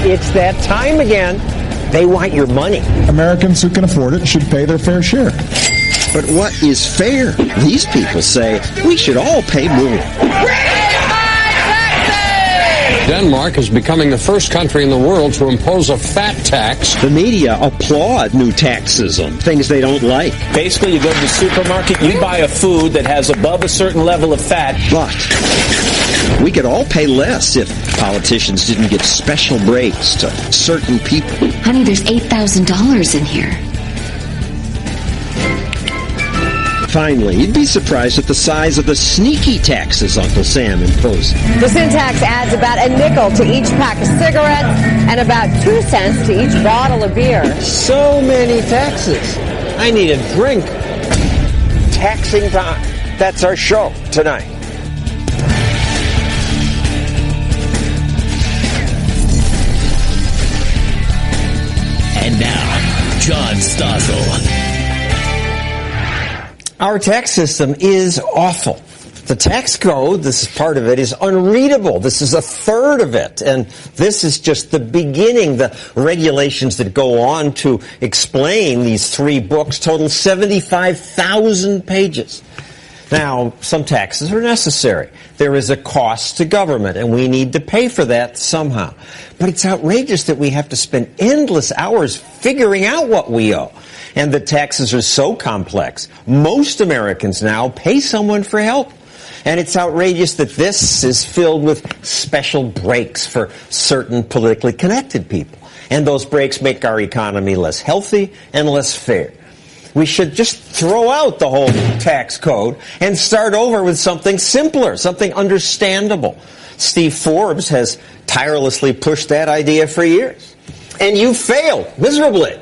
It's that time again. They want your money. Americans who can afford it should pay their fair share. But what is fair? These people say we should all pay more. Denmark is becoming the first country in the world to impose a fat tax. The media applaud new taxes on things they don't like. Basically, you go to the supermarket, you buy a food that has above a certain level of fat. But we could all pay less if politicians didn't give special breaks to certain people. Honey, there's $8,000 in here. Finally, you'd be surprised at the size of the sneaky taxes Uncle Sam imposes. The sin tax adds about a nickel to each pack of cigarettes and about 2 cents to each bottle of beer. So many taxes. I need a drink. Taxing time. That's our show tonight. And now, John Stossel. Our tax system is awful. The tax code, this is part of it, is unreadable. This is a third of it. And this is just the beginning. The regulations that go on to explain these 3 books total 75,000 pages. Now, some taxes are necessary. There is a cost to government, and we need to pay for that somehow. But it's outrageous that we have to spend endless hours figuring out what we owe. And the taxes are so complex. Most Americans now pay someone for help. And it's outrageous that this is filled with special breaks for certain politically connected people. And those breaks make our economy less healthy and less fair. We should just throw out the whole tax code and start over with something simpler, something understandable. Steve Forbes has tirelessly pushed that idea for years. And you failed miserably.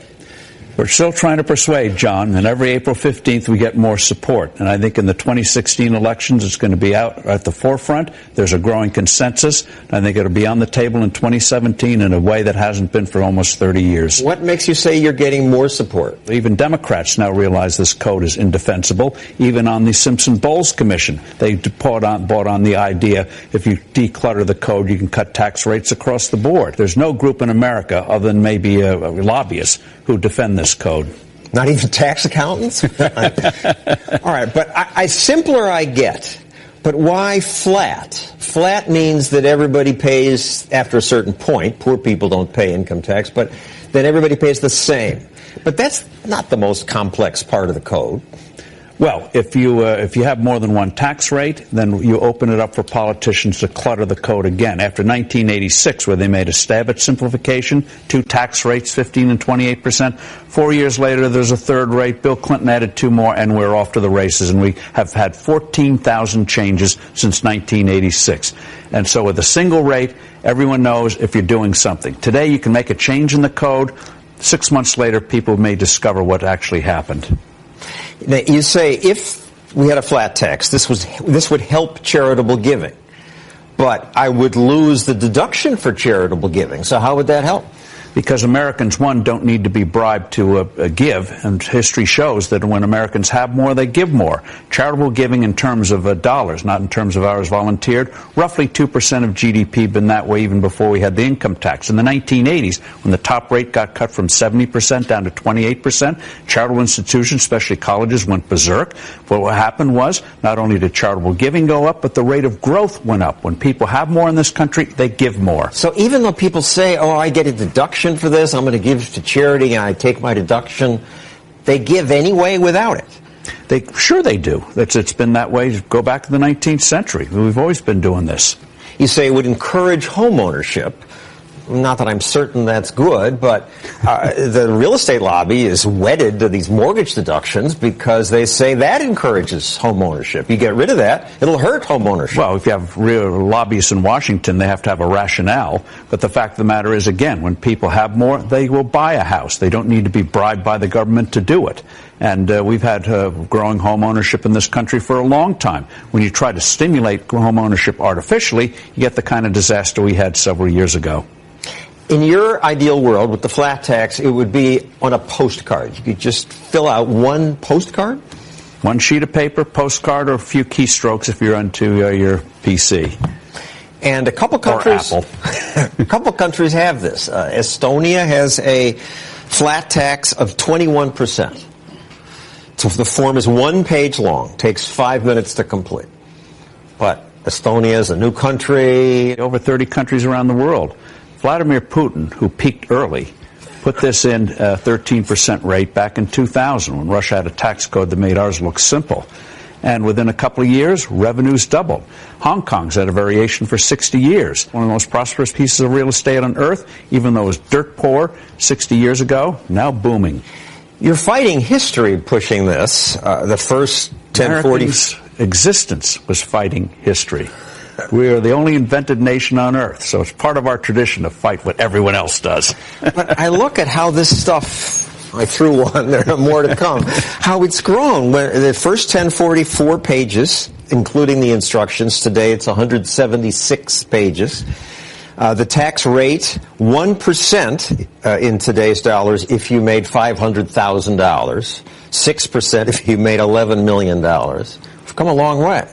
We're still trying to persuade, John, and every April 15th we get more support. And I think in the 2016 elections it's going to be out at the forefront. There's a growing consensus. I think it'll be on the table in 2017 in a way that hasn't been for almost 30 years. What makes you say you're getting more support? Even Democrats now realize this code is indefensible. Even on the Simpson-Bowles Commission, they bought on the idea if you declutter the code, you can cut tax rates across the board. There's no group in America other than maybe lobbyists who defend this code. Not even tax accountants? All right, but simpler I get. But why flat? Flat means that everybody pays after a certain point. Poor people don't pay income tax, but then everybody pays the same. But that's not the most complex part of the code. Well, if you have more than one tax rate, then you open it up for politicians to clutter the code again. After 1986, where they made a stab at simplification, 2 tax rates, 15 and 28%. 4 years later, there's a third rate. Bill Clinton added 2 more, and we're off to the races. And we have had 14,000 changes since 1986. And so with a single rate, everyone knows if you're doing something. Today, you can make a change in the code. 6 months later, people may discover what actually happened. Now, you say if we had a flat tax, this would help charitable giving. But I would lose the deduction for charitable giving. So how would that help? Because Americans, one, don't need to be bribed to give, and history shows that when Americans have more, they give more. Charitable giving in terms of dollars, not in terms of hours volunteered, roughly 2% of GDP, been that way even before we had the income tax. In the 1980s, when the top rate got cut from 70% down to 28%, charitable institutions, especially colleges, went berserk. But what happened was, not only did charitable giving go up, but the rate of growth went up. When people have more in this country, they give more. So even though people say, oh, I get a deduction for this, I'm going to give to charity, and I take my deduction, they give anyway without it. Sure they do. It's been that way. Go back to the 19th century. We've always been doing this. You say it would encourage home ownership. Not that I'm certain that's good, but the real estate lobby is wedded to these mortgage deductions because they say that encourages home ownership. You get rid of that, it'll hurt home ownership. Well, if you have real lobbyists in Washington, they have to have a rationale. But the fact of the matter is, again, when people have more, they will buy a house. They don't need to be bribed by the government to do it. And we've had growing home ownership in this country for a long time. When you try to stimulate home ownership artificially, you get the kind of disaster we had several years ago. In your ideal world, with the flat tax, it would be on a postcard. You could just fill out one postcard? One sheet of paper, postcard, or a few keystrokes if you're onto your PC. And a couple countries, a couple countries have this. Estonia has a flat tax of 21%. So the form is 1 page long, takes 5 minutes to complete. But Estonia is a new country. Over 30 countries around the world. Vladimir Putin, who peaked early, put this in a 13% rate back in 2000 when Russia had a tax code that made ours look simple. And within a couple of years, revenues doubled. Hong Kong's had a variation for 60 years. One of the most prosperous pieces of real estate on earth, even though it was dirt poor 60 years ago, now booming. You're fighting history pushing this. The first 1040s existence was fighting history. We are the only invented nation on earth, so it's part of our tradition to fight what everyone else does. But I look at how this stuff, I threw one, there are more to come, how it's grown. The first 1044 pages, including the instructions, today it's 176 pages. The tax rate, 1% in today's dollars if you made $500,000, 6% if you made $11 million. We've come a long way.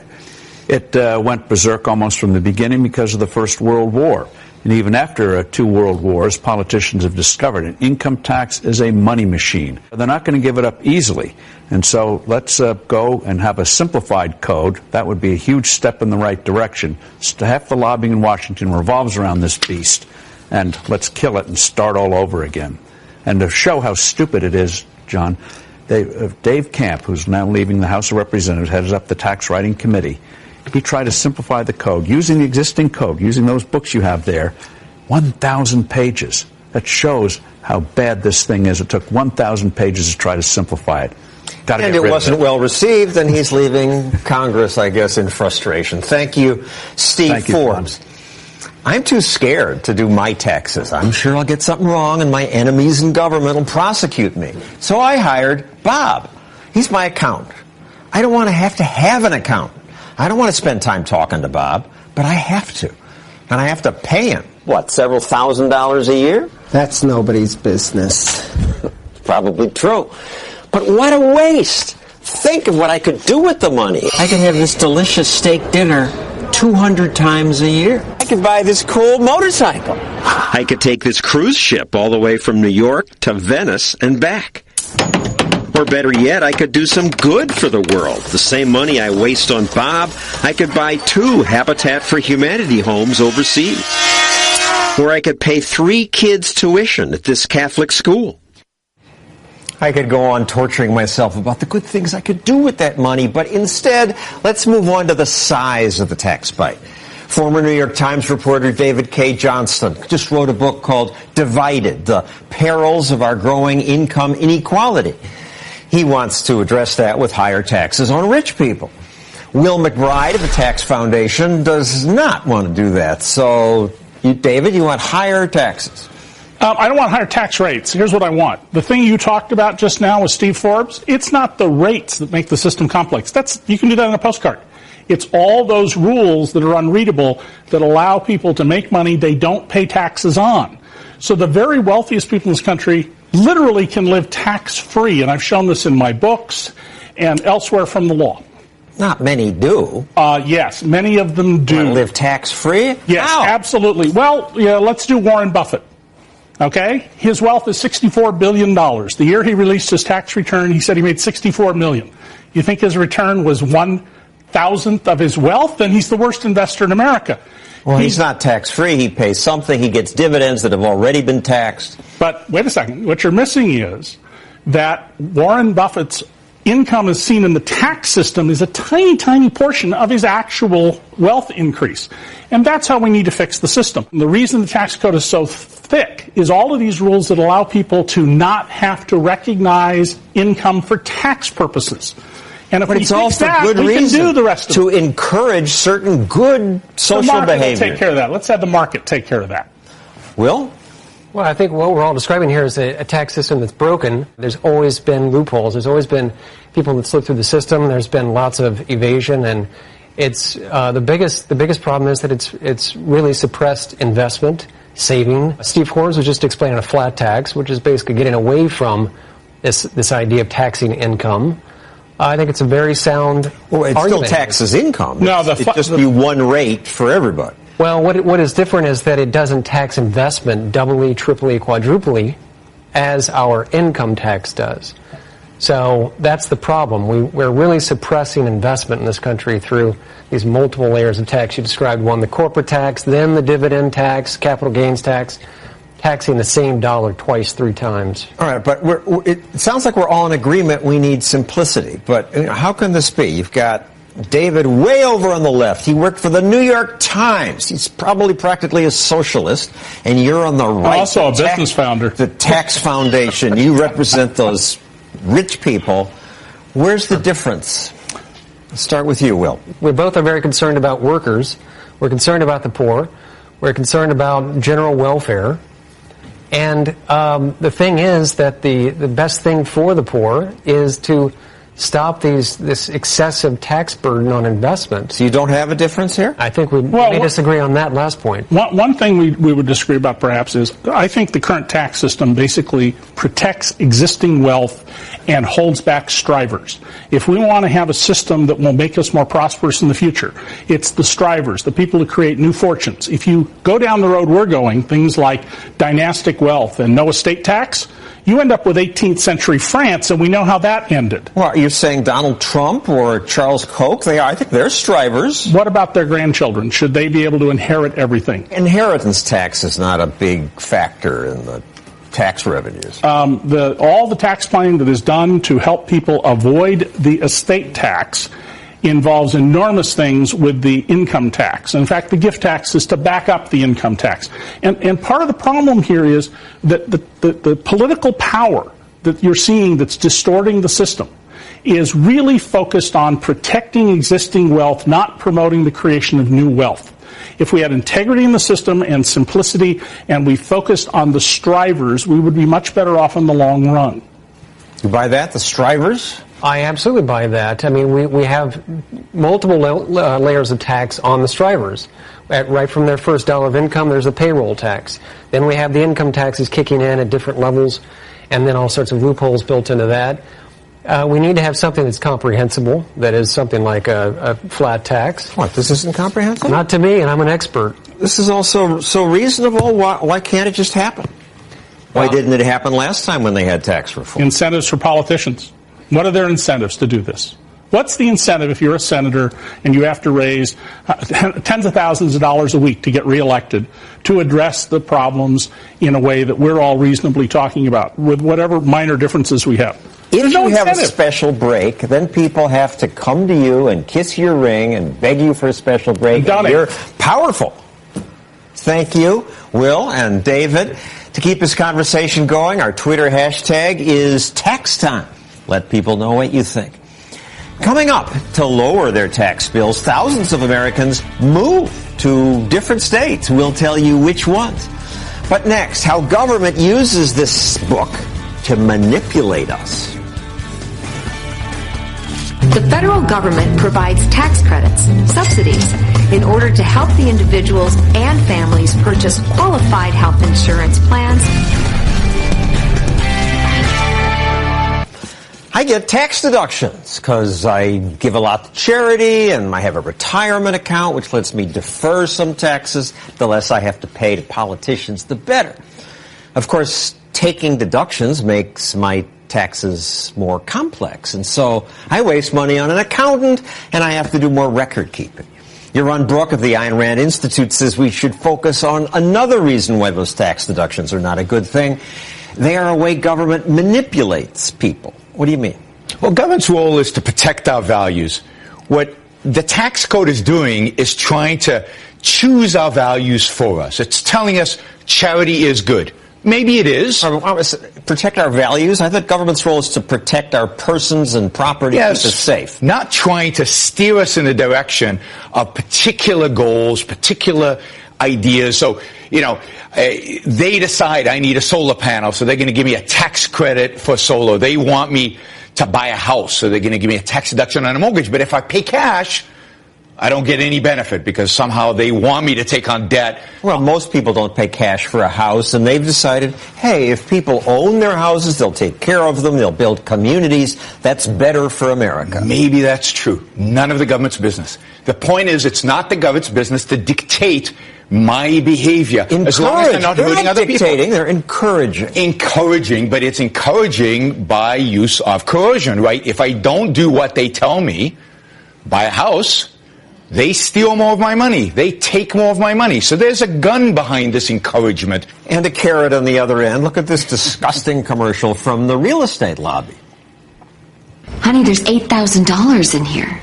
It went berserk almost from the beginning because of the First World War. And even after 2 world wars, politicians have discovered an income tax is a money machine. They're not going to give it up easily. And so let's go and have a simplified code. That would be a huge step in the right direction. Half the lobbying in Washington revolves around this beast. And let's kill it and start all over again. And to show how stupid it is, John, Dave Camp, who's now leaving the House of Representatives, heads up the tax writing committee. He tried to simplify the code, using the existing code, using those books you have there, 1,000 pages. That shows how bad this thing is. It took 1,000 pages to try to simplify it. And it wasn't well received, and he's leaving Congress, I guess, in frustration. Thank you, Steve Forbes. I'm too scared to do my taxes. I'm sure I'll get something wrong, and my enemies in government will prosecute me. So I hired Bob. He's my accountant. I don't want to have an accountant. I don't want to spend time talking to Bob, but I have to. And I have to pay him, what, several $1,000s a year? That's nobody's business. Probably true. But what a waste. Think of what I could do with the money. I could have this delicious steak dinner 200 times a year. I could buy this cool motorcycle. I could take this cruise ship all the way from New York to Venice and back. Or better yet, I could do some good for the world. The same money I waste on Bob, I could buy 2 Habitat for Humanity homes overseas. Or I could pay 3 kids' tuition at this Catholic school. I could go on torturing myself about the good things I could do with that money, but instead, let's move on to the size of the tax bite. Former New York Times reporter David K. Johnston just wrote a book called Divided, The Perils of Our Growing Income Inequality. He wants to address that with higher taxes on rich people. Will McBride of the Tax Foundation does not want to do that. So, David, you want higher taxes? I don't want higher tax rates. Here's what I want. The thing you talked about just now with Steve Forbes, it's not the rates that make the system complex. You can do that on a postcard. It's all those rules that are unreadable that allow people to make money they don't pay taxes on. So the very wealthiest people in this country literally can live tax-free, and I've shown this in my books and elsewhere from the law. Not many do. Yes, many of them do. Live tax-free? Yes, How? Absolutely. Well, let's do Warren Buffett. Okay? His wealth is $64 billion. The year he released his tax return, he said he made $64 million. You think his return was 1,000th of his wealth? Then he's the worst investor in America. Well, he's not tax-free. He pays something. He gets dividends that have already been taxed. But wait a second. What you're missing is that Warren Buffett's income is seen in the tax system is a tiny, tiny portion of his actual wealth increase. And that's how we need to fix the system. And the reason the tax code is so thick is all of these rules that allow people to not have to recognize income for tax purposes. And if we fix that, we can do the rest of it. To encourage certain good social behavior. The market will take care of that. Let's have the market take care of that. Will? Well, I think what we're all describing here is a tax system that's broken. There's always been loopholes. There's always been people that slip through the system. There's been lots of evasion, and it's the biggest problem is that it's really suppressed investment, saving. Steve Forbes was just explaining a flat tax, which is basically getting away from this idea of taxing income. I think it's a very sound Well, it argument. still taxes income. No, it'd just be one rate for everybody. Well, what is different is that it doesn't tax investment doubly, triply, quadruply as our income tax does. So that's the problem. We're really suppressing investment in this country through these multiple layers of tax. You described one, the corporate tax, then the dividend tax, capital gains tax, taxing the same dollar twice, 3 times. All right, but it sounds like we're all in agreement we need simplicity. But how can this be? You've got David way over on the left. He worked for the New York Times. He's probably practically a socialist. And you're on the right. Also a business founder. The Tax Foundation. You represent those rich people. Where's the difference? Let's start with you, Will. We both are very concerned about workers. We're concerned about the poor. We're concerned about general welfare. And the thing is that the best thing for the poor is to stop this excessive tax burden on investment. So you don't have a difference here? I think we may disagree on that last point. One thing we would disagree about perhaps is I think the current tax system basically protects existing wealth and holds back strivers. If we want to have a system that will make us more prosperous in the future, it's the strivers, the people who create new fortunes. If you go down the road we're going, things like dynastic wealth and no estate tax, you end up with 18th century France, and we know how that ended. Well, you're saying Donald Trump or Charles Koch, I think they're strivers. What about their grandchildren? Should they be able to inherit everything? Inheritance tax is not a big factor in the tax revenues. All the tax planning that is done to help people avoid the estate tax involves enormous things with the income tax. In fact, the gift tax is to back up the income tax. And part of the problem here is that the political power that you're seeing that's distorting the system is really focused on protecting existing wealth, not promoting the creation of new wealth. If we had integrity in the system and simplicity and we focused on the strivers, we would be much better off in the long run. You buy that, the strivers? I absolutely buy that. I mean, we have multiple layers of tax on the strivers. Right from their first dollar of income, there's a payroll tax. Then we have the income taxes kicking in at different levels, and then all sorts of loopholes built into that. We need to have something that's comprehensible, that is something like a flat tax. What, this isn't comprehensible? Not to me, and I'm an expert. This is also so reasonable. Why can't it just happen? Why didn't it happen last time when they had tax reform? Incentives for politicians. What are their incentives to do this? What's the incentive if you're a senator and you have to raise tens of thousands of dollars a week to get reelected to address the problems in a way that we're all reasonably talking about, with whatever minor differences we have? If you have a special break, then people have to come to you and kiss your ring and beg you for a special break. And you're powerful. Thank you, Will and David. To keep this conversation going, our Twitter hashtag is TaxTime. Let people know what you think. Coming up, to lower their tax bills, thousands of Americans move to different states. We'll tell you which ones. But next, how government uses this book to manipulate us. The federal government provides tax credits, subsidies, in order to help the individuals and families purchase qualified health insurance plans. I get tax deductions because I give a lot to charity and I have a retirement account which lets me defer some taxes. The less I have to pay to politicians, the better. Of course, taking deductions makes my taxes more complex, and so I waste money on an accountant and I have to do more record keeping. Yaron Brook of the Ayn Rand Institute says we should focus on another reason why those tax deductions are not a good thing. They are a way government manipulates people. What do you mean? Well, government's role is to protect our values. What the tax code is doing is trying to choose our values for us. It's telling us charity is good. Maybe it is. Protect our values? I thought government's role is to protect our persons and property, yes, keep us safe. Not trying to steer us in the direction of particular goals, particular ideas. So, they decide I need a solar panel, so they're going to give me a tax credit for solar. They want me to buy a house, so they're going to give me a tax deduction on a mortgage. But if I pay cash, I don't get any benefit because somehow they want me to take on debt. Well, most people don't pay cash for a house, and they've decided, hey, if people own their houses, they'll take care of them, they'll build communities. That's better for America. Maybe that's true. None of the government's business. The point is, it's not the government's business to dictate my behavior. As long as they're not hurting other people. They're encouraging. Encouraging, but it's encouraging by use of coercion, right? If I don't do what they tell me, buy a house, they steal more of my money. They take more of my money. So there's a gun behind this encouragement. And a carrot on the other end. Look at this disgusting commercial from the real estate lobby. Honey, there's $8,000 in here.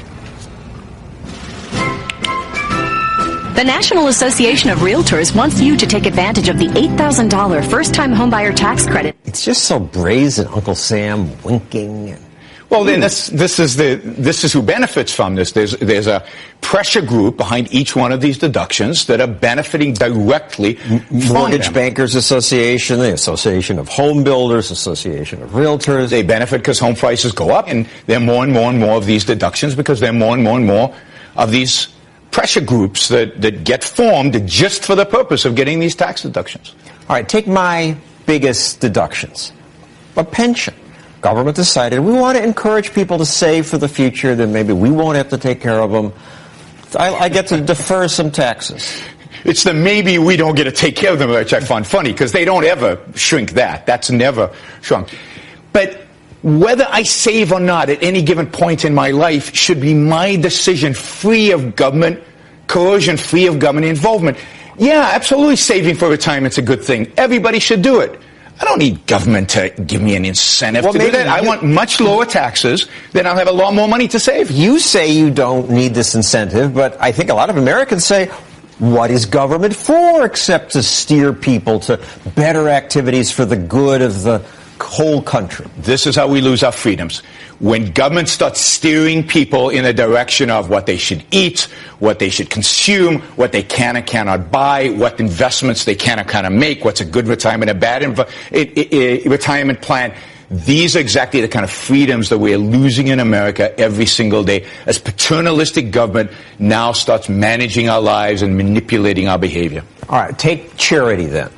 The National Association of Realtors wants you to take advantage of the $8,000 first-time homebuyer tax credit. It's just so brazen, Uncle Sam winking. Well, then this is who benefits from this. There's a pressure group behind each one of these deductions that are benefiting directly. Mortgage Bankers Association, the Association of Home Builders, Association of Realtors. They benefit because home prices go up, and there are more and more and more of these deductions because there are more and more and more of these pressure groups that get formed just for the purpose of getting these tax deductions. All right, take my biggest deductions. A pension. Government decided we want to encourage people to save for the future, then maybe we won't have to take care of them. I get to defer some taxes. It's the maybe we don't get to take care of them, which I find funny, because they don't ever shrink that. That's never shrunk. But whether I save or not at any given point in my life should be my decision, free of government coercion, free of government involvement. Yeah, absolutely, saving for retirement's a good thing. Everybody should do it. I don't need government to give me an incentive to do that. I want much lower taxes, then I'll have a lot more money to save. You say you don't need this incentive, but I think a lot of Americans say, what is government for except to steer people to better activities for the good of the whole country? This is how we lose our freedoms. When government starts steering people in the direction of what they should eat, what they should consume, what they can and cannot buy, what investments they can and cannot make, what's a good retirement, a bad retirement plan, these are exactly the kind of freedoms that we're losing in America every single day as paternalistic government now starts managing our lives and manipulating our behavior. All right, take charity then.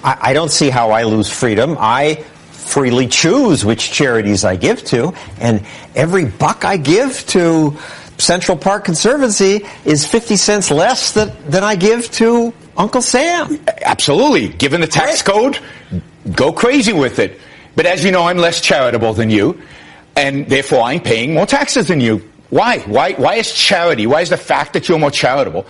I don't see how I lose freedom. I freely choose which charities I give to, and every buck I give to Central Park Conservancy is 50 cents less than I give to Uncle Sam. Absolutely. Given the tax code, go crazy with it. But as you know, I'm less charitable than you, and therefore I'm paying more taxes than you. Why? Why is charity? Why is the fact that you're more charitable?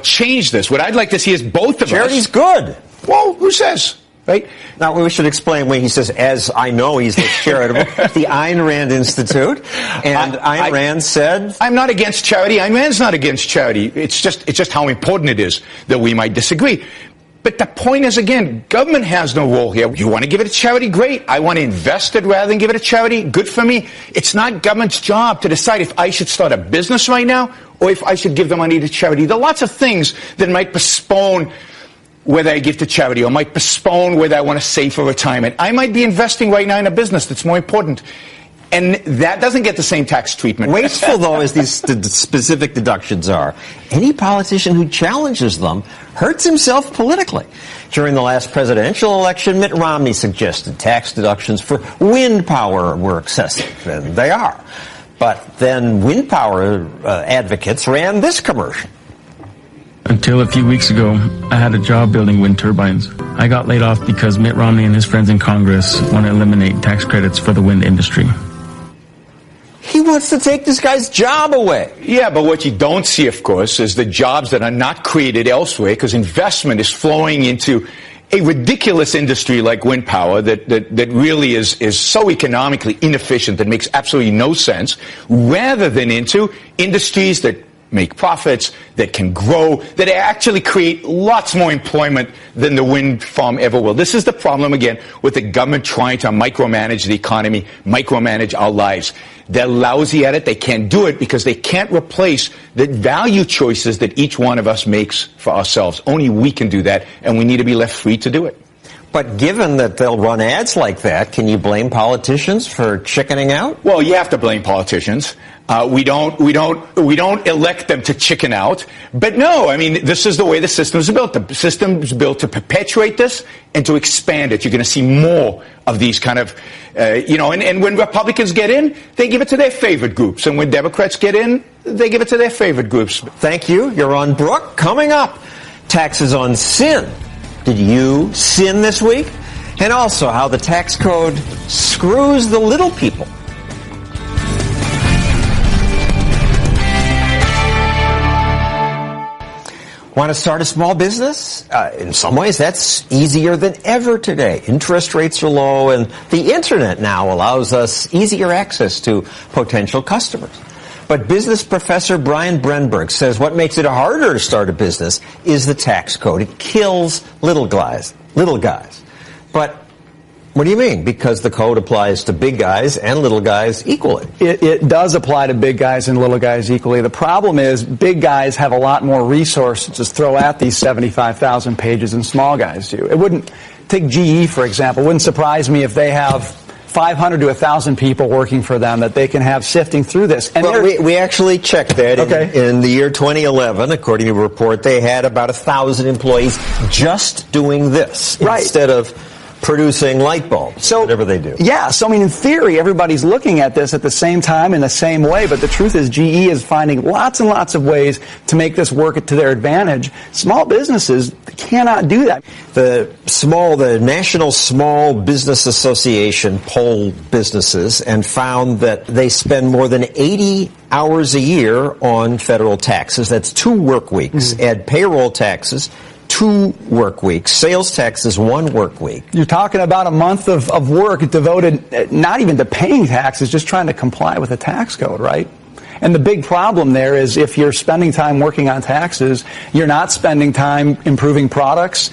Change this. What I'd like to see is both of us. Charity's good. Well, who says? Right? Now, we should explain when he says, as I know he's less charitable, the Ayn Rand Institute. And Ayn Rand said... I'm not against charity. Ayn Rand's not against charity. It's just how important it is that we might disagree. But the point is, again, government has no role here. You want to give it to charity? Great. I want to invest it rather than give it to charity? Good for me. It's not government's job to decide if I should start a business right now or if I should give the money to charity. There are lots of things that might postpone whether I give to charity or might postpone whether I want to save for retirement. I might be investing right now in a business that's more important. And that doesn't get the same tax treatment. Wasteful, though, as these specific deductions are, any politician who challenges them hurts himself politically. During the last presidential election, Mitt Romney suggested tax deductions for wind power were excessive, and they are. But then wind power advocates ran this commercial. Until a few weeks ago, I had a job building wind turbines. I got laid off because Mitt Romney and his friends in Congress want to eliminate tax credits for the wind industry. He wants to take this guy's job away. Yeah, but what you don't see, of course, is the jobs that are not created elsewhere because investment is flowing into a ridiculous industry like wind power that really is so economically inefficient that makes absolutely no sense, rather than into industries that make profits, that can grow, that actually create lots more employment than the wind farm ever will. This is the problem, again, with the government trying to micromanage the economy, micromanage our lives. They're lousy at it. They can't do it because they can't replace the value choices that each one of us makes for ourselves. Only we can do that, and we need to be left free to do it. But given that they'll run ads like that, can you blame politicians for chickening out? Well, you have to blame politicians. We don't elect them to chicken out. But no, I mean, this is the way the system is built. The system is built to perpetuate this and to expand it. You're going to see more of these kind of, and when Republicans get in, they give it to their favorite groups. And when Democrats get in, they give it to their favorite groups. Thank you. You're on Brooke. Coming up, taxes on sin. Did you sin this week? And also how the tax code screws the little people. Want to start a small business? In some ways, that's easier than ever today. Interest rates are low, and the Internet now allows us easier access to potential customers. But business professor Brian Brenberg says what makes it harder to start a business is the tax code. It kills little guys. But what do you mean? Because the code applies to big guys and little guys equally. It does apply to big guys and little guys equally. The problem is big guys have a lot more resources to throw at these 75,000 pages than small guys do. It wouldn't, take GE, for example, it wouldn't surprise me if they have 500 to 1,000 people working for them that they can have sifting through this. And well, we actually checked that. In the year 2011, according to a report, they had about 1,000 employees just doing this instead of producing light bulbs, whatever they do. Yeah, so I mean, in theory, everybody's looking at this at the same time in the same way, but the truth is GE is finding lots and lots of ways to make this work to their advantage. Small businesses cannot do that. The National Small Business Association polled businesses and found that they spend more than 80 hours a year on federal taxes. That's 2 work weeks. Add payroll taxes, 2 work weeks. Sales tax is 1 work week. You're talking about a month of work devoted not even to paying taxes, just trying to comply with the tax code, right? And the big problem there is if you're spending time working on taxes, you're not spending time improving products,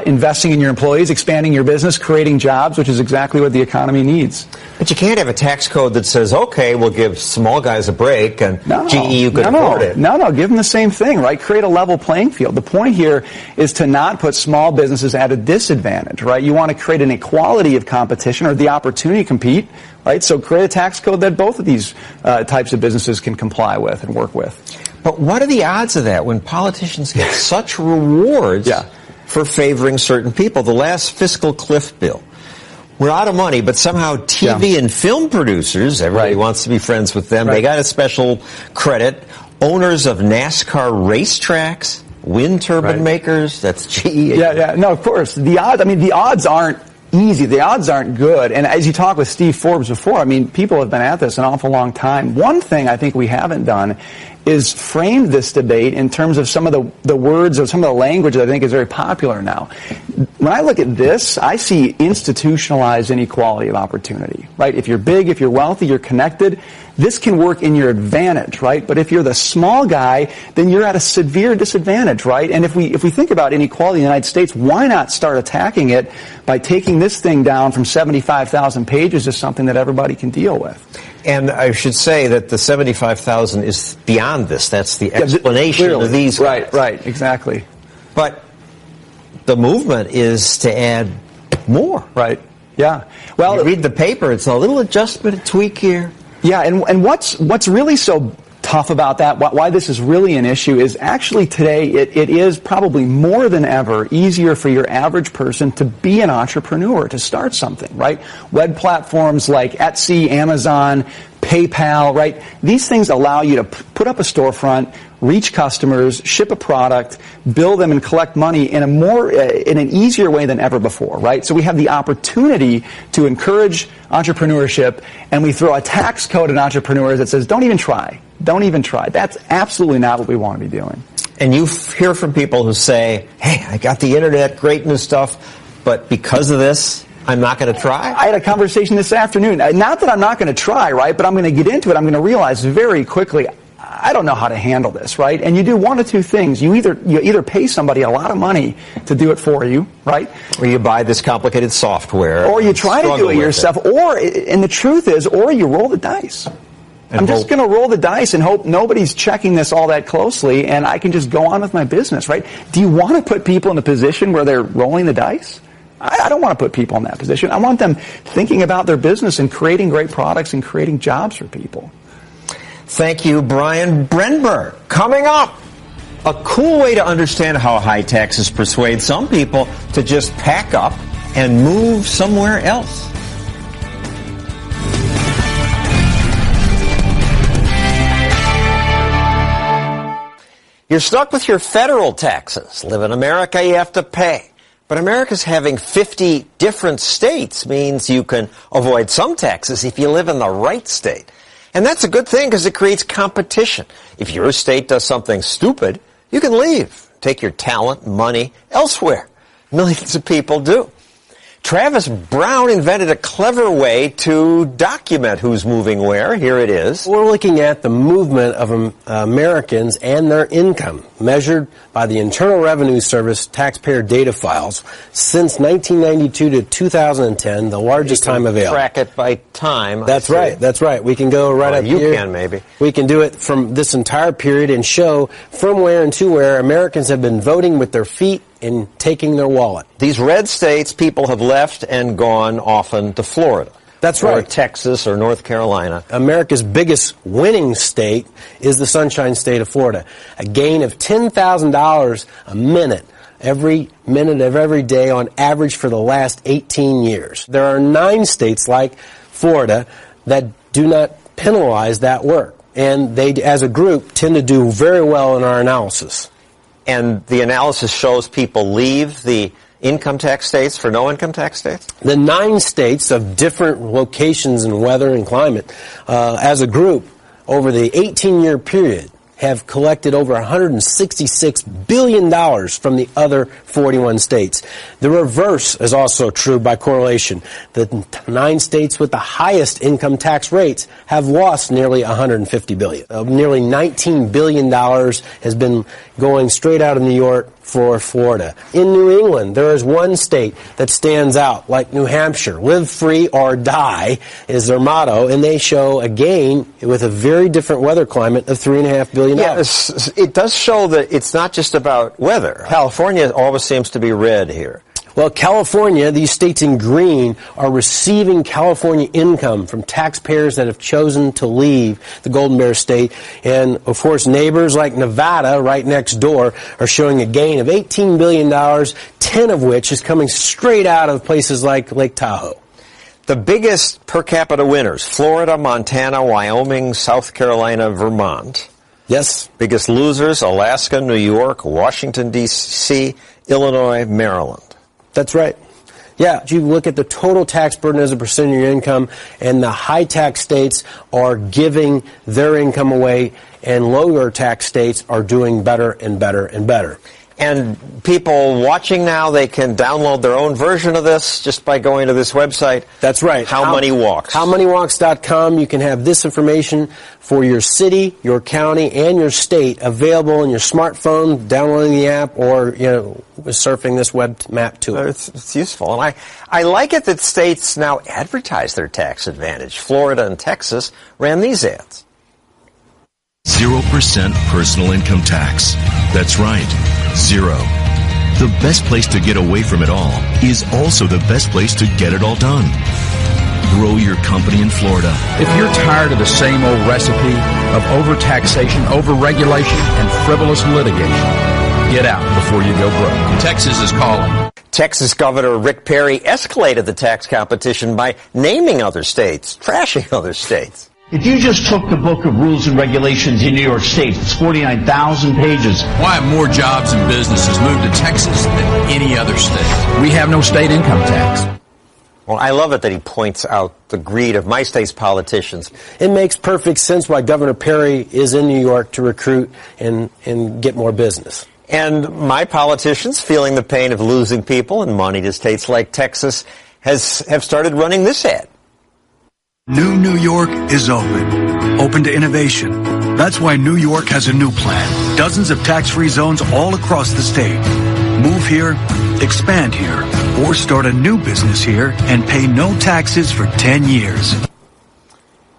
investing in your employees, expanding your business, creating jobs, which is exactly what the economy needs. But you can't have a tax code that says, okay, we'll give small guys a break and GE, you can afford it. No, give them the same thing, right? Create a level playing field. The point here is to not put small businesses at a disadvantage, right? You want to create an equality of competition or the opportunity to compete, right? So create a tax code that both of these types of businesses can comply with and work with. But what are the odds of that when politicians get such rewards for favoring certain people? The last fiscal cliff bill. We're out of money, but somehow TV and film producers, everybody wants to be friends with them. They got a special credit. Owners of NASCAR racetracks, wind turbine makers, that's GE. No, of course. The odds aren't easy. The odds aren't good. And as you talked with Steve Forbes before, I mean, people have been at this an awful long time. One thing I think we haven't done is framed this debate in terms of some of the words or some of the language that I think is very popular now. When I look at this, I see institutionalized inequality of opportunity, right? If you're big, if you're wealthy, you're connected, this can work in your advantage, right? But if you're the small guy, then you're at a severe disadvantage, right? And if we think about inequality in the United States, why not start attacking it by taking this thing down from 75,000 pages to something that everybody can deal with? And I should say that the 75,000 is beyond this. That's the explanation of these guys. Right, exactly. But the movement is to add more. Right, yeah. Well, you read the paper, it's a little adjustment, a tweak here. Yeah, and what's really so tough about that, why this is really an issue, is actually today it is probably more than ever easier for your average person to be an entrepreneur, to start something, right? Web platforms like Etsy, Amazon, PayPal, right? These things allow you to put up a storefront, reach customers, ship a product, bill them, and collect money in an easier way than ever before, right? So we have the opportunity to encourage entrepreneurship, and we throw a tax code at entrepreneurs that says, don't even try. Don't even try. That's absolutely not what we want to be doing. And you hear from people who say, hey, I got the internet, great new stuff, but because of this, I'm not going to try? I had a conversation this afternoon. Not that I'm not going to try, right? But I'm going to get into it. I'm going to realize very quickly, I don't know how to handle this, right? And you do one of two things. You either pay somebody a lot of money to do it for you, right? Or you buy this complicated software. Or you try to do it yourself. And the truth is, or you roll the dice. I'm just going to roll the dice and hope nobody's checking this all that closely, and I can just go on with my business, right? Do you want to put people in a position where they're rolling the dice? I don't want to put people in that position. I want them thinking about their business and creating great products and creating jobs for people. Thank you, Brian Brenberg. Coming up, a cool way to understand how high taxes persuade some people to just pack up and move somewhere else. You're stuck with your federal taxes. Live in America, you have to pay. But America's having 50 different states means you can avoid some taxes if you live in the right state. And that's a good thing because it creates competition. If your state does something stupid, you can leave. Take your talent, money elsewhere. Millions of people do. Travis Brown invented a clever way to document who's moving where. Here it is. We're looking at the movement of Americans and their income, measured by the Internal Revenue Service taxpayer data files since 1992 to 2010, the largest time available. Track it by time. That's right. That's right. We can go right up here. You can, maybe. We can do it from this entire period and show from where and to where Americans have been voting with their feet and taking their wallet. These red states, people have left and gone often to Florida. That's right. Or Texas or North Carolina. America's biggest winning state is the Sunshine State of Florida. A gain of $10,000 a minute of every day on average for the last 18 years. There are 9 states like Florida that do not penalize that work. And they, as a group, tend to do very well in our analysis. And the analysis shows people leave the income tax states for no income tax states? The 9 states of different locations and weather and climate, as a group, over the 18-year period, have collected over $166 billion from the other 41 states. The reverse is also true by correlation. The 9 states with the highest income tax rates have lost nearly $150 billion. Nearly $19 billion has been going straight out of New York for Florida. In New England, there is one state that stands out, like New Hampshire. Live free or die is their motto, and they show a gain with a very different weather climate of $3.5 billion. Yeah, it does show that it's not just about weather. California always seems to be red here. Well, California, these states in green, are receiving California income from taxpayers that have chosen to leave the Golden Bear State. And, of course, neighbors like Nevada, right next door, are showing a gain of $18 billion, 10 of which is coming straight out of places like Lake Tahoe. The biggest per capita winners, Florida, Montana, Wyoming, South Carolina, Vermont. Yes. Biggest losers, Alaska, New York, Washington, D.C., Illinois, Maryland. That's right. Yeah, you look at the total tax burden as a percent of your income, and the high tax states are giving their income away, and lower tax states are doing better and better and better. And people watching now, they can download their own version of this just by going to this website. That's right. How Money Walks. HowMoneyWalks.com. You can have this information for your city, your county, and your state available in your smartphone, downloading the app, or surfing this web map to it. It's useful. And I like it that states now advertise their tax advantage. Florida and Texas ran these ads. 0% personal income tax. That's right, 0. The best place to get away from it all is also the best place to get it all done. Grow your company in Florida. If you're tired of the same old recipe of overtaxation, overregulation, and frivolous litigation, get out before you go broke. Texas is calling. Texas Governor Rick Perry escalated the tax competition by naming other states, trashing other states. If you just took the book of rules and regulations in New York State, it's 49,000 pages. Why have more jobs and businesses moved to Texas than any other state? We have no state income tax. Well, I love it that he points out the greed of my state's politicians. It makes perfect sense why Governor Perry is in New York to recruit and get more business. And my politicians, feeling the pain of losing people and money to states like Texas, have started running this ad. New New York is open to innovation. That's why New York has a new plan. Dozens of tax-free zones all across the state. Move here, expand here, or start a new business here and pay no taxes for 10 years.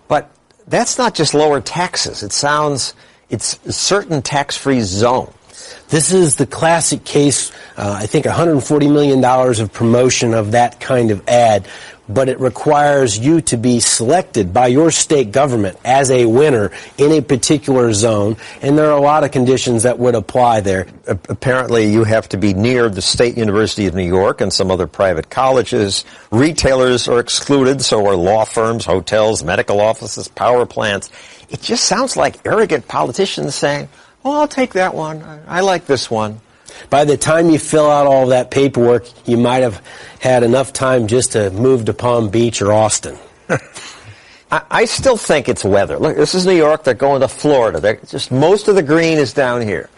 But that's not just lower taxes. It's certain tax-free zones. This is the classic case, I think $140 million of promotion of that kind of ad, but it requires you to be selected by your state government as a winner in a particular zone, and there are a lot of conditions that would apply there. Apparently, you have to be near the State University of New York and some other private colleges. Retailers are excluded, so are law firms, hotels, medical offices, power plants. It just sounds like arrogant politicians saying, well, I'll take that one. I like this one. By the time you fill out all that paperwork, you might have had enough time just to move to Palm Beach or Austin. I still think it's weather. Look, this is New York. They're going to Florida. Just most of the green is down here.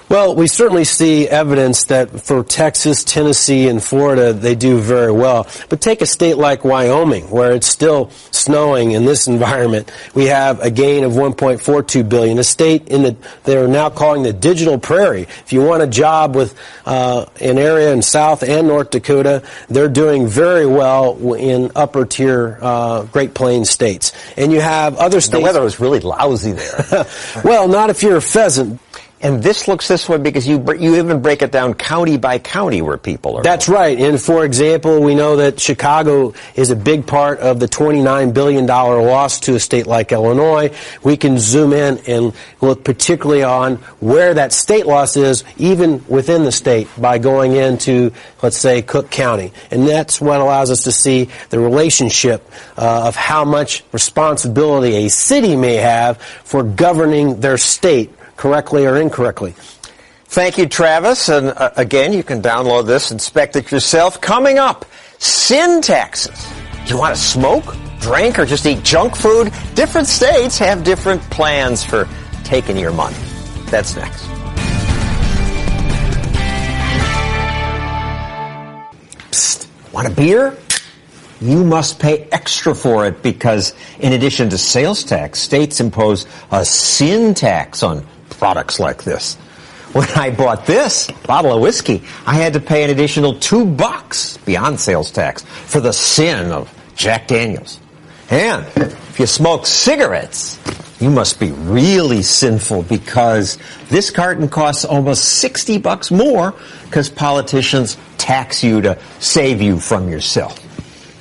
Well, we certainly see evidence that for Texas, Tennessee, and Florida, they do very well. But take a state like Wyoming, where it's still snowing in this environment. We have a gain of $1.42 billion. A state they're now calling the digital prairie. If you want a job with an area in South and North Dakota, they're doing very well in upper tier Great Plains states. And you have other states. The weather was really lousy there. Well, not if you're a pheasant. And this looks this way because you even break it down county by county where people are. That's right. And for example, we know that Chicago is a big part of the $29 billion loss to a state like Illinois. We can zoom in and look particularly on where that state loss is, even within the state, by going into, let's say, Cook County. And that's what allows us to see the relationship of how much responsibility a city may have for governing their state, correctly or incorrectly. Thank you, Travis. And again, you can download this, inspect it yourself. Coming up, sin taxes. Do you want to smoke, drink, or just eat junk food? Different states have different plans for taking your money. That's next. Psst, want a beer? You must pay extra for it because in addition to sales tax, states impose a sin tax on products like this. When I bought this bottle of whiskey, I had to pay an additional $2 beyond sales tax for the sin of Jack Daniels. And if you smoke cigarettes, you must be really sinful because this carton costs almost $60 more because politicians tax you to save you from yourself.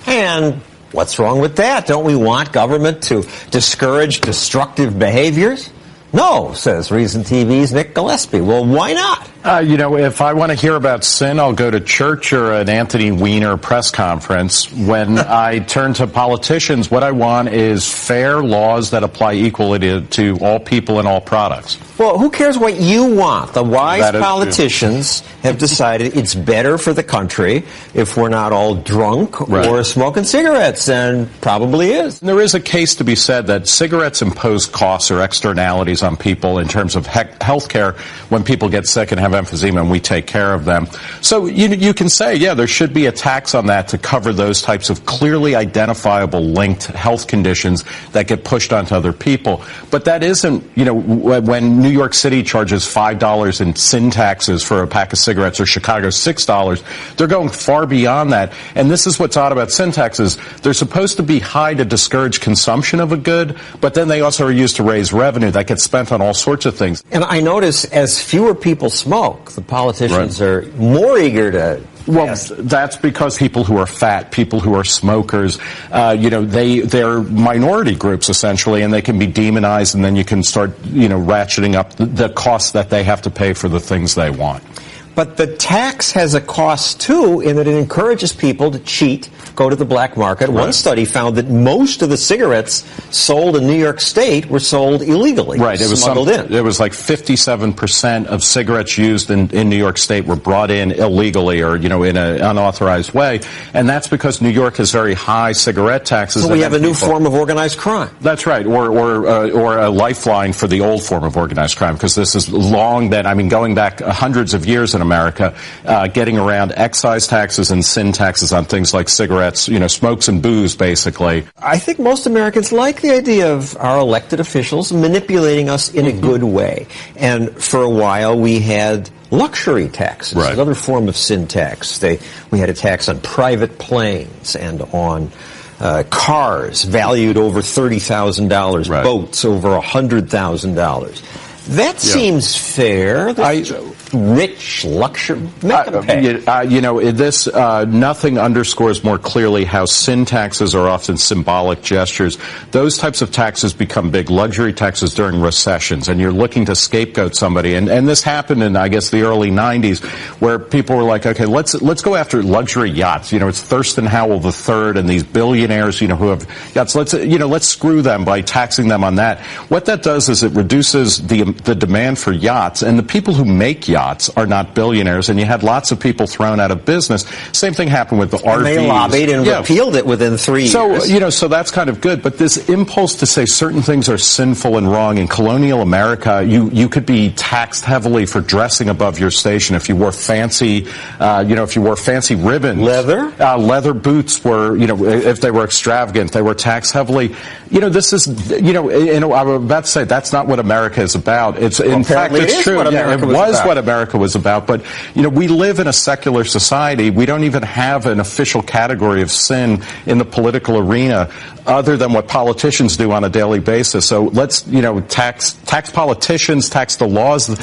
And what's wrong with that? Don't we want government to discourage destructive behaviors? No, says Reason TV's Nick Gillespie. Well, why not? If I want to hear about sin, I'll go to church or an Anthony Weiner press conference. When I turn to politicians, what I want is fair laws that apply equally to all people and all products. Well, who cares what you want? The wise politicians have decided it's better for the country if we're not all drunk or smoking cigarettes, and probably is. There is a case to be said that cigarettes impose costs or externalities on people in terms of health care when people get sick and have emphysema, and we take care of them. So you can say, yeah, there should be a tax on that to cover those types of clearly identifiable linked health conditions that get pushed onto other people. But that isn't, when New York City charges $5 in sin taxes for a pack of cigarettes or Chicago $6, they're going far beyond that. And this is what's odd about sin taxes. They're supposed to be high to discourage consumption of a good, but then they also are used to raise revenue that gets spent on all sorts of things. And I notice as fewer people smoke, the politicians are more eager to. Well, that's because people who are fat, people who are smokers, they're minority groups essentially, and they can be demonized, and then you can start, ratcheting up the costs that they have to pay for the things they want. But the tax has a cost, too, in that it encourages people to cheat, go to the black market. One study found that most of the cigarettes sold in New York State were sold illegally, smuggled in. It was like 57% of cigarettes used in New York State were brought in illegally or, in an unauthorized way. And that's because New York has very high cigarette taxes. So we have a new form of organized crime. That's right, or a lifeline for the old form of organized crime, because this is long been, going back hundreds of years in America, getting around excise taxes and sin taxes on things like cigarettes, smokes and booze, basically. I think most Americans like the idea of our elected officials manipulating us in a good way. And for a while, we had luxury taxes, another form of sin tax. We had a tax on private planes and on cars valued over $30,000, boats over $100,000. That seems fair. Rich luxury. Nothing underscores more clearly how sin taxes are often symbolic gestures. Those types of taxes become big luxury taxes during recessions, and you're looking to scapegoat somebody. And this happened in, I guess, the early 90s, where people were like, okay, let's go after luxury yachts. It's Thurston Howell III and these billionaires, who have yachts. Let's screw them by taxing them on that. What that does is it reduces the demand for yachts, and the people who make yachts are not billionaires, and you had lots of people thrown out of business. Same thing happened with the RVs. And they lobbied and repealed it within 3 years. So that's kind of good. But this impulse to say certain things are sinful and wrong in colonial America, you could be taxed heavily for dressing above your station if you wore fancy, if you wore fancy ribbons. Leather boots were, if they were extravagant, they were taxed heavily. This is, I was about to say that's not what America is about. It's in fact it's true. It was what America was about. But we live in a secular society. We don't even have an official category of sin in the political arena other than what politicians do on a daily basis. So let's tax politicians, tax the laws,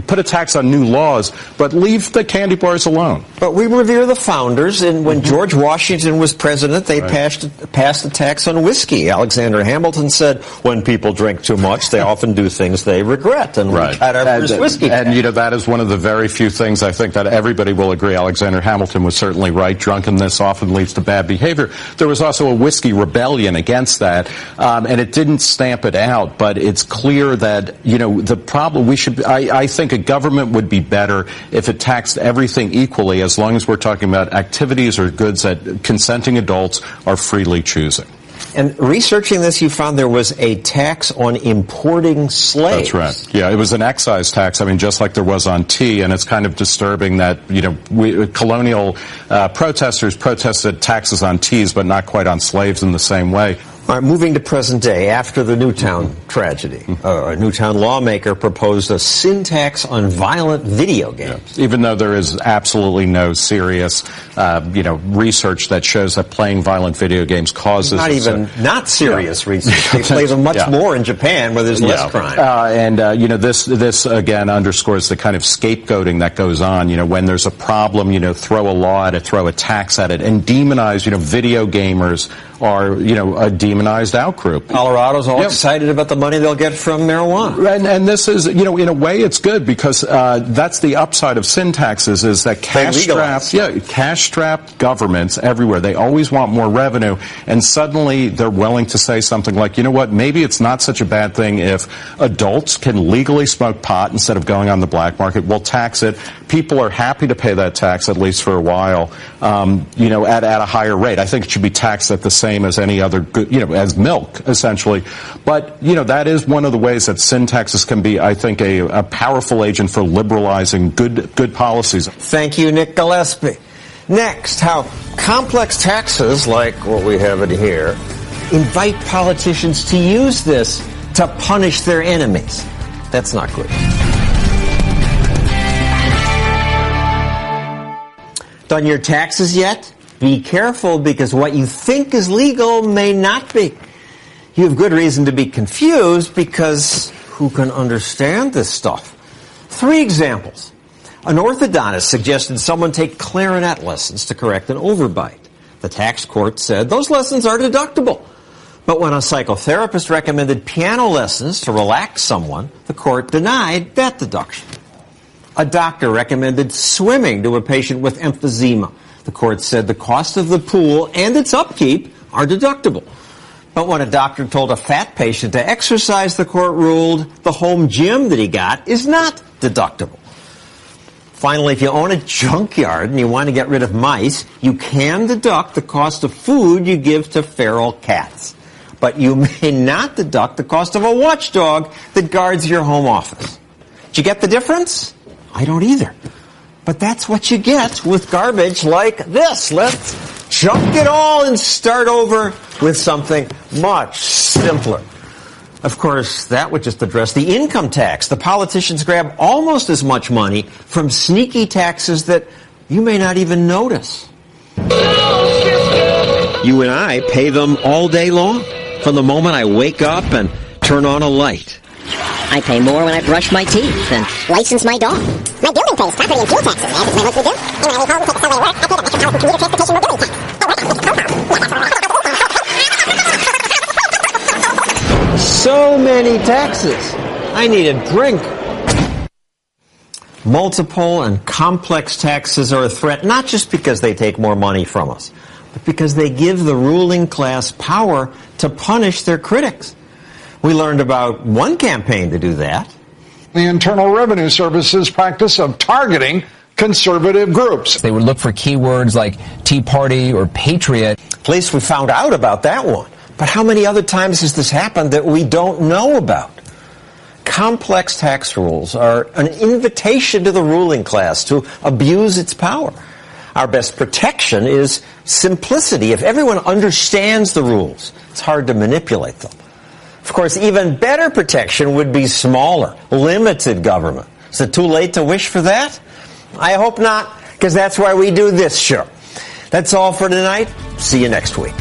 put a tax on new laws, but leave the candy bars alone. But we revere the founders, and when George Washington was president, they passed a tax on whiskey. Alexander Hamilton said, when people drink too much, they often do things they regret, and we got our first whiskey tax. And that is one of the very few things I think that everybody will agree. Alexander Hamilton was certainly right. Drunkenness often leads to bad behavior. There was also a whiskey rebellion against that, and it didn't stamp it out, but it's clear that, the problem I think a government would be better if it taxed everything equally, as long as we're talking about activities or goods that consenting adults are freely choosing. And researching this, you found there was a tax on importing slaves. That's right. Yeah, it was an excise tax. Just like there was on tea, and it's kind of disturbing that, colonial protesters protested taxes on teas, but not quite on slaves in the same way. All right, moving to present day, after the Newtown tragedy, a Newtown lawmaker proposed a sin tax on violent video games. Even though there is absolutely no serious, research that shows that playing violent video games causes... Not serious research. They play them much more in Japan, where there's less crime. This again underscores the kind of scapegoating that goes on. When there's a problem, throw a law at it, throw a tax at it, and demonize, video gamers are, a demonized outgroup. Colorado's all excited about the money they'll get from marijuana. And this is, in a way it's good, because that's the upside of sin taxes, is that cash-strapped governments everywhere, they always want more revenue, and suddenly they're willing to say something like, maybe it's not such a bad thing if adults can legally smoke pot instead of going on the black market. We'll tax it. People are happy to pay that tax, at least for a while, at a higher rate. I think it should be taxed at the same as any other good, as milk, essentially. But, that is one of the ways that sin taxes can be, I think, a powerful agent for liberalizing good policies. Thank you, Nick Gillespie. Next, how complex taxes, like what we have in here, invite politicians to use this to punish their enemies. That's not good. Done your taxes yet? Be careful, because what you think is legal may not be. You have good reason to be confused, because who can understand this stuff? 3 examples. An orthodontist suggested someone take clarinet lessons to correct an overbite. The tax court said those lessons are deductible. But when a psychotherapist recommended piano lessons to relax someone, the court denied that deduction. A doctor recommended swimming to a patient with emphysema. The court said the cost of the pool and its upkeep are deductible. But when a doctor told a fat patient to exercise, the court ruled the home gym that he got is not deductible. Finally, if you own a junkyard and you want to get rid of mice, you can deduct the cost of food you give to feral cats. But you may not deduct the cost of a watchdog that guards your home office. Did you get the difference? I don't either. But that's what you get with garbage like this. Let's junk it all and start over with something much simpler. Of course, that would just address the income tax. The politicians grab almost as much money from sneaky taxes that you may not even notice. You and I pay them all day long, from the moment I wake up and turn on a light. I pay more when I brush my teeth and license my dog. My building pays property and fuel taxes, as is my monthly bill. And when I leave home and take the subway to work, I pay the Metropolitan Commuter Transportation Mobility Tax. So many taxes. I need a drink. Multiple and complex taxes are a threat, not just because they take more money from us, but because they give the ruling class power to punish their critics. We learned about one campaign to do that. The Internal Revenue Service's practice of targeting conservative groups. They would look for keywords like Tea Party or Patriot. At least we found out about that one. But how many other times has this happened that we don't know about? Complex tax rules are an invitation to the ruling class to abuse its power. Our best protection is simplicity. If everyone understands the rules, it's hard to manipulate them. Of course, even better protection would be smaller, limited government. Is it too late to wish for that? I hope not, because that's why we do this show. That's all for tonight. See you next week.